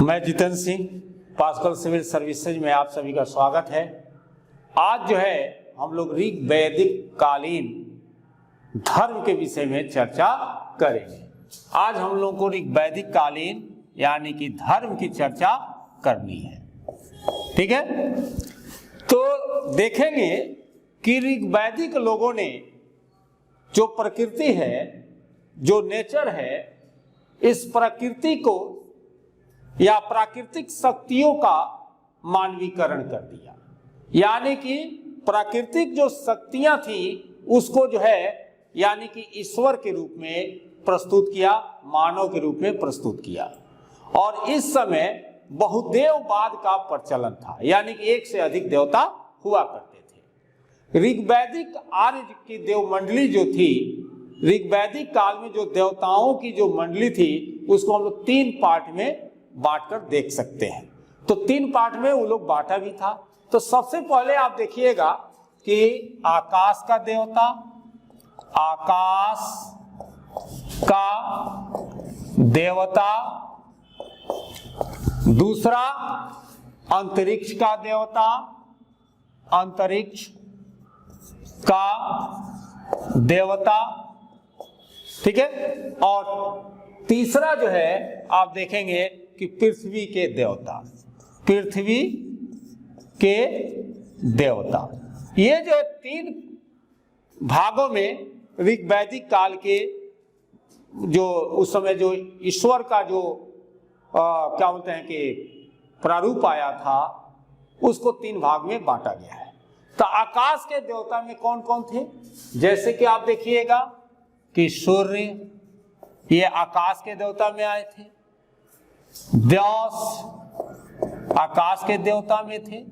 मैं Jitendra Singh, Pascal civil services में आप सभी का स्वागत है। आज जो है हम लोग ऋग वैदिक कालीन धर्म के विषय में चर्चा करेंगे। आज हम लोग को ऋग वैदिक कालीन यानी कि धर्म की चर्चा करनी है। ठीक है, तो देखेंगे कि ऋग वैदिक लोगों ने जो प्रकृति है, जो नेचर है, इस प्रकृति को या प्राकृतिक शक्तियों का मानवीकरण कर दिया। यानी कि प्राकृतिक जो शक्तियां थी उसको जो है यानी कि ईश्वर के रूप में प्रस्तुत किया, मानव के रूप में प्रस्तुत किया। और इस समय बहुदेववाद का प्रचलन था, यानी कि एक से अधिक देवता हुआ करते थे। ऋग्वैदिक आर्य की देवमंडली जो थी, ऋग्वैदिक काल में जो देवताओं की जो मंडली थी उसको हम लोग तीन पार्ट में बांटकर देख सकते हैं। तो तीन पार्ट में वो लोग बांटा भी था। तो सबसे पहले आप देखिएगा कि आकाश का देवता, आकाश का देवता, दूसरा अंतरिक्ष का देवता, अंतरिक्ष का देवता, ठीक है, और तीसरा जो है आप देखेंगे कि पृथ्वी के देवता, पृथ्वी के देवता। ये जो तीन भागों में ऋग्वैदिक काल के जो उस समय जो ईश्वर का जो क्या बोलते हैं कि प्रारूप आया था, उसको तीन भाग में बांटा गया है। तो आकाश के देवता में कौन कौन थे, जैसे कि आप देखिएगा कि सूर्य, ये आकाश के देवता में आए थे। व्यास आकाश के देवता में थे।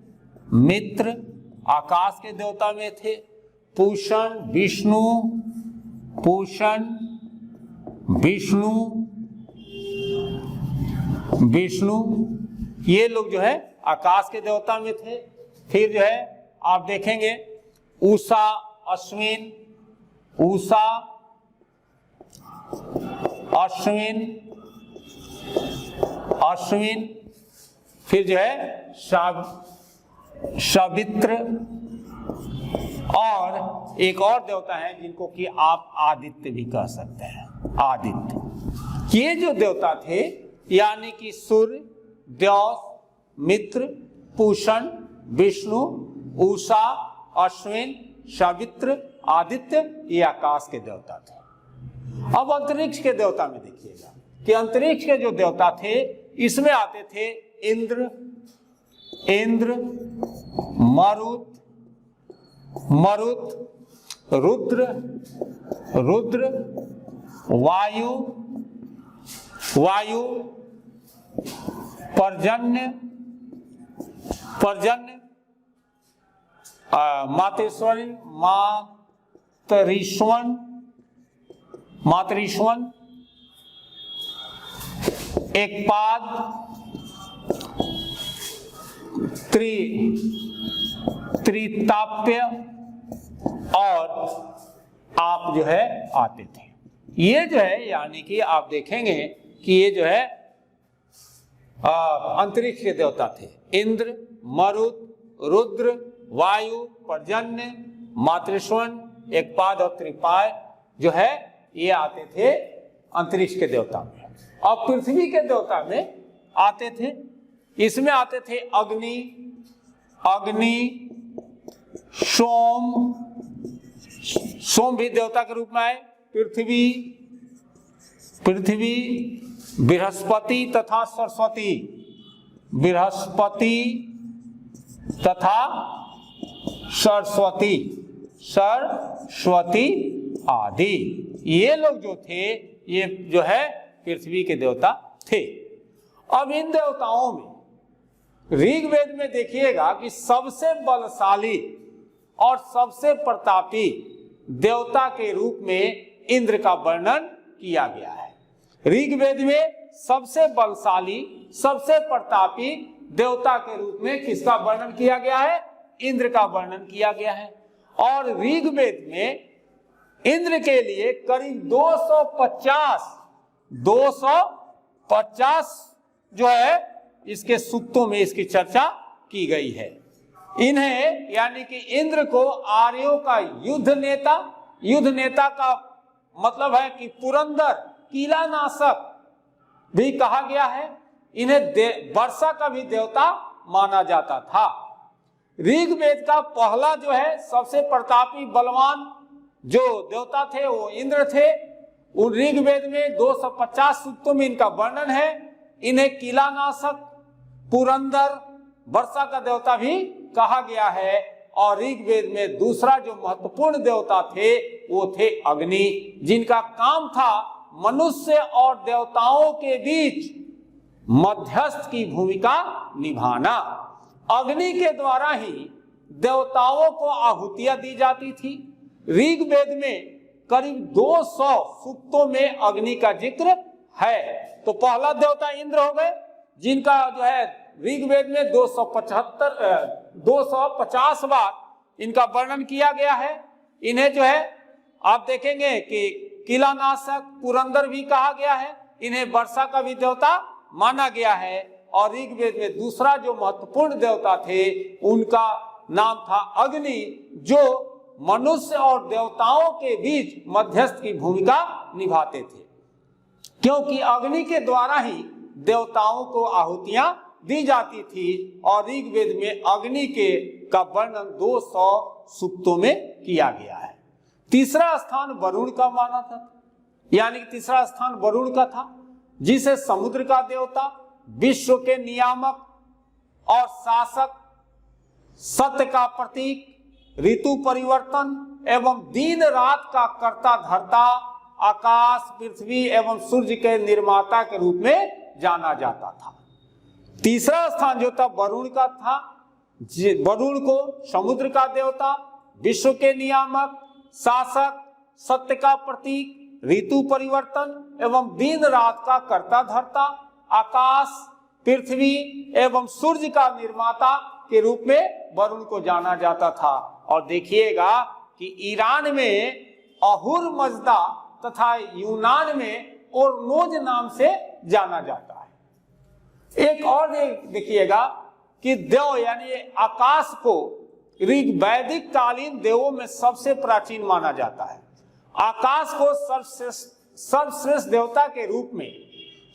मित्र आकाश के देवता में थे। पूषण विष्णु, पूषण विष्णु, विष्णु, ये लोग जो है आकाश के देवता में थे। फिर जो है आप देखेंगे उषा, अश्विन, उषा, अश्विन, अश्विन, फिर जो है सवित्र, और एक और देवता है जिनको कि आप आदित्य भी कह सकते हैं, आदित्य। ये जो देवता थे यानी कि सूर्य, व्यास, मित्र, पूषण, विष्णु, उषा, अश्विन, सवित्र, आदित्य, ये आकाश के देवता थे। अब अंतरिक्ष के देवता में देखिएगा कि अंतरिक्ष के जो देवता थे इसमें आते थे इंद्र, इंद्र, मरुत, मरुत, रुद्र, रुद्र, वायु, वायु, पर्जन्य, पर्जन्य, मातेश्वरी, मातरीश्वन, मातरीश्वन, एक पाद, त्रिताप्य, और आप जो है आते थे। ये जो है यानी कि आप देखेंगे कि ये जो है अंतरिक्ष के देवता थे। इंद्र, मरुत, रुद्र, वायु, पर्जन्य, मातृश्वन, एक पाद और त्रिपाय जो है ये आते थे अंतरिक्ष के देवता में। और पृथ्वी के देवता में आते थे, इसमें आते थे अग्नि, अग्नि, सोम, सोम भी देवता के रूप में आए। पृथ्वी, पृथ्वी, बृहस्पति तथा सरस्वती, बृहस्पति तथा सरस्वती, सरस्वती आदि, ये लोग जो थे ये जो है पृथ्वी के देवता थे। अब इन देवताओं में ऋग्वेद में देखिएगा कि सबसे बलशाली और सबसे प्रतापी देवता के रूप में इंद्र का वर्णन किया गया है। ऋग्वेद में सबसे बलशाली, सबसे प्रतापी देवता के रूप में किसका वर्णन किया गया है? इंद्र का वर्णन किया गया है। और ऋग्वेद में इंद्र के लिए करीब 250 जो है इसके सूक्तों में इसकी चर्चा की गई है। इन्हें यानी कि इंद्र को आर्यों का युद्ध नेता का मतलब है कि पुरंदर किला नाशक भी कहा गया है। इन्हें वर्षा का भी देवता माना जाता था। ऋग्वेद का पहला जो है सबसे प्रतापी बलवान जो देवता थे वो इंद्र थे। उन ऋग्वेद में 250 सूक्तों में इनका वर्णन है। इन्हें किला नाशक, पुरंदर, वर्षा का देवता भी कहा गया है। और ऋग्वेद में दूसरा जो महत्वपूर्ण देवता थे वो थे अग्नि, जिनका काम था मनुष्य और देवताओं के बीच मध्यस्थ की भूमिका निभाना। अग्नि के द्वारा ही देवताओं को आहुतियां दी जाती थी। ऋग्वेद में करीब 200 सूक्तों में अग्नि का जिक्र है। तो पहला देवता इंद्र हो गए, जिनका जो है ऋग्वेद में 250 बार इनका वर्णन किया गया है। इन्हें जो है आप देखेंगे कि किला नाशक, पुरंदर भी कहा गया है। इन्हें वर्षा का भी देवता माना गया है। और ऋग्वेद में दूसरा जो महत्वपूर्ण देवता थे उनका नाम था अग्नि, जो मनुष्य और देवताओं के बीच मध्यस्थ की भूमिका निभाते थे, क्योंकि अग्नि के द्वारा ही देवताओं को आहुतियां दी जाती थी। और ऋग्वेद में अग्नि का वर्णन 200 सूक्तों में किया गया है। तीसरा स्थान वरुण का माना था, यानी तीसरा स्थान वरुण का था, जिसे समुद्र का देवता, विश्व के नियामक और शासक, सत्य का प्रतीक, ऋतु परिवर्तन एवं दिन रात का कर्ता धर्ता, आकाश, पृथ्वी एवं सूर्य के निर्माता के रूप में जाना जाता था। तीसरा स्थान जो था वरुण का था। वरुण को समुद्र का देवता, विश्व के नियामक, शासक, सत्य का प्रतीक, ऋतु परिवर्तन एवं दिन रात का कर्ता धर्ता, आकाश, पृथ्वी एवं सूर्य का निर्माता के रूप में वरुण को जाना जाता था। और देखिएगा कि ईरान में अहुर मजदा तथा यूनान में ओरनोज नाम से जाना जाता है। एक और देखिएगा कि देव यानी आकाश को ऋग्वैदिक कालीन देवों में सबसे प्राचीन माना जाता है। आकाश को सर्वश्रेष्ठ देवता के रूप में,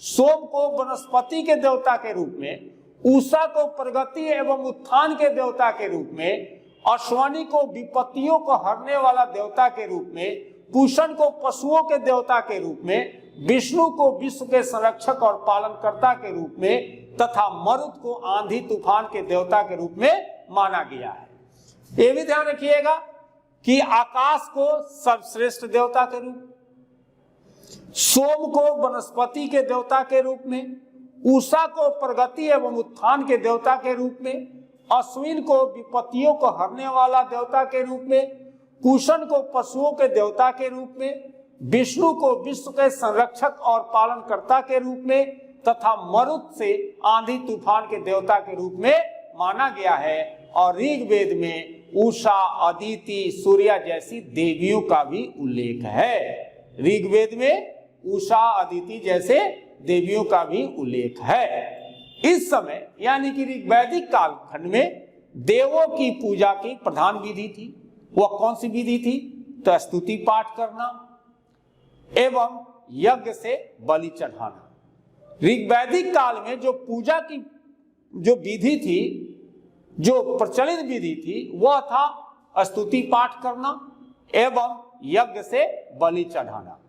सोम को वनस्पति के देवता के रूप में, उषा को प्रगति एवं उत्थान के देवता के रूप में, अश्वनी को विपत्तियों को हरने वाला देवता के रूप में, पूषण को पशुओं के देवता के रूप में, विष्णु को विश्व के संरक्षक और पालनकर्ता के रूप में तथा मरुत को आंधी तूफान के देवता के रूप में माना गया है। ये भी ध्यान रखिएगा कि आकाश को सर्वश्रेष्ठ देवता के रूप, सोम को वनस्पति के देवता के रूप में, उषा को प्रगति एवं उत्थान के देवता के रूप में, अश्विन को विपत्तियों को हरने वाला देवता के रूप में, कुशन को पशुओं के देवता के रूप में, विष्णु को विश्व के संरक्षक और पालनकर्ता के रूप में तथा मरुत से आंधी तूफान के देवता के रूप में माना गया है। और ऋग्वेद में उषा, अदिति, सूर्या जैसी देवियों का भी उल्लेख है। ऋग्वेद में उषा, अदिति जैसे देवियों का भी उल्लेख है। इस समय यानी कि ऋग्वैदिक कालखंड में देवों की पूजा की प्रधान विधि थी। वह कौन सी विधि थी? तो स्तुति पाठ करना एवं यज्ञ से बलि चढ़ाना। ऋग्वैदिक काल में जो पूजा की जो विधि थी, जो प्रचलित विधि थी, वह था स्तुति पाठ करना एवं यज्ञ से बलि चढ़ाना।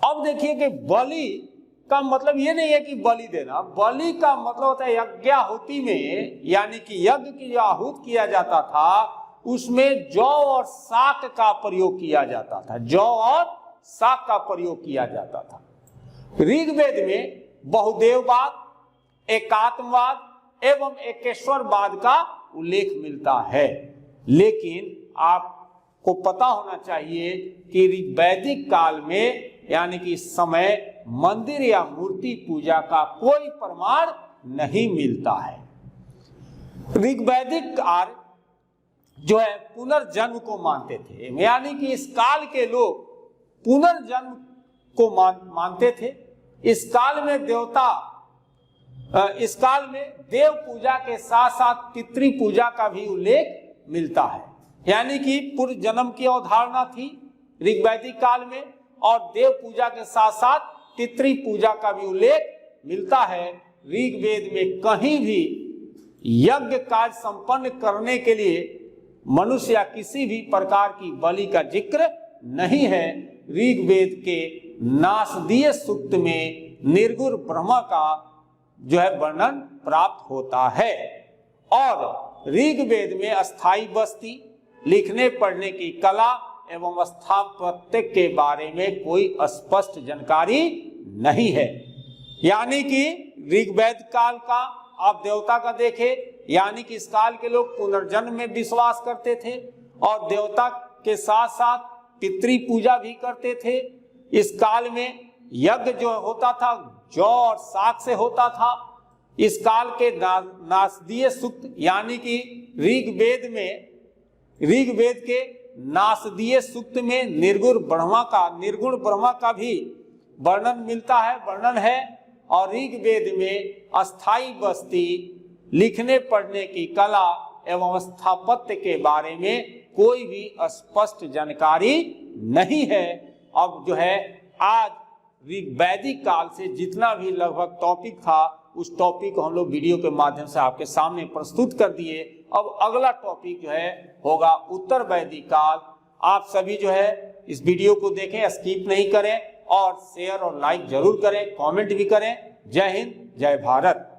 अब देखिए कि बलि का मतलब ये नहीं है कि बलि देना। बलि का मतलब होता है यज्ञाहुति में, यानी कि यज्ञ की जो आहूत किया जाता था उसमें जौ और शाक का प्रयोग किया जाता था। जौ और शाक का प्रयोग किया जाता था। ऋग्वेद में बहुदेववाद, एकात्मवाद एवं एकेश्वरवाद का उल्लेख मिलता है। लेकिन आपको पता होना चाहिए कि ऋग्वैदिक काल में यानी कि इस समय मंदिर या मूर्ति पूजा का कोई प्रमाण नहीं मिलता है। ऋग्वैदिक कार्य जो है पुनर्जन्म को मानते थे, यानी कि इस काल के लोग पुनर्जन्म को मानते थे। इस काल में देवता इस काल में देव पूजा के साथ साथ पितृ पूजा का भी उल्लेख मिलता है। यानी कि पूर्व जन्म की अवधारणा थी ऋग्वैदिक काल में, और देव पूजा के साथ साथ पितृ पूजा का भी उल्लेख मिलता है। ऋग्वेद में कहीं भी यज्ञ कार्य संपन्न करने के लिए मनुष्य या किसी भी प्रकार की बलि का जिक्र नहीं है। ऋग्वेद के नासदीय सूक्त में निर्गुण ब्रह्म का जो है वर्णन प्राप्त होता है। और ऋग्वेद में अस्थाई बस्ती, लिखने पढ़ने की कला एवं स्थापत्य के बारे में कोई स्पष्ट जानकारी नहीं है। यानी कि ऋग्वेद काल का आप देवता का देखें, यानी कि इस काल के लोग पुनर्जन्म में विश्वास करते थे और देवता के साथ साथ पितृ पूजा भी करते थे। इस काल में यज्ञ जो होता था जौ और साग से होता था। इस काल के नासदीय सूक्त यानी कि ऋग्वेद के नासदीय सूक्त में निर्गुण ब्रह्मा का भी वर्णन है। और ऋग्वेद में अस्थाई बस्ती, लिखने पढ़ने की कला एवं स्थापत्य के बारे में कोई भी स्पष्ट जानकारी नहीं है। अब जो है आज ऋग्वैदिक काल से जितना भी लगभग टॉपिक था उस टॉपिक को हम लोग वीडियो के माध्यम से आपके सामने प्रस्तुत कर दिए। अब अगला टॉपिक जो है होगा उत्तर वैदिक काल। आप सभी जो है इस वीडियो को देखें, स्किप नहीं करें और शेयर और लाइक जरूर करें, कमेंट भी करें। जय हिंद, जय भारत।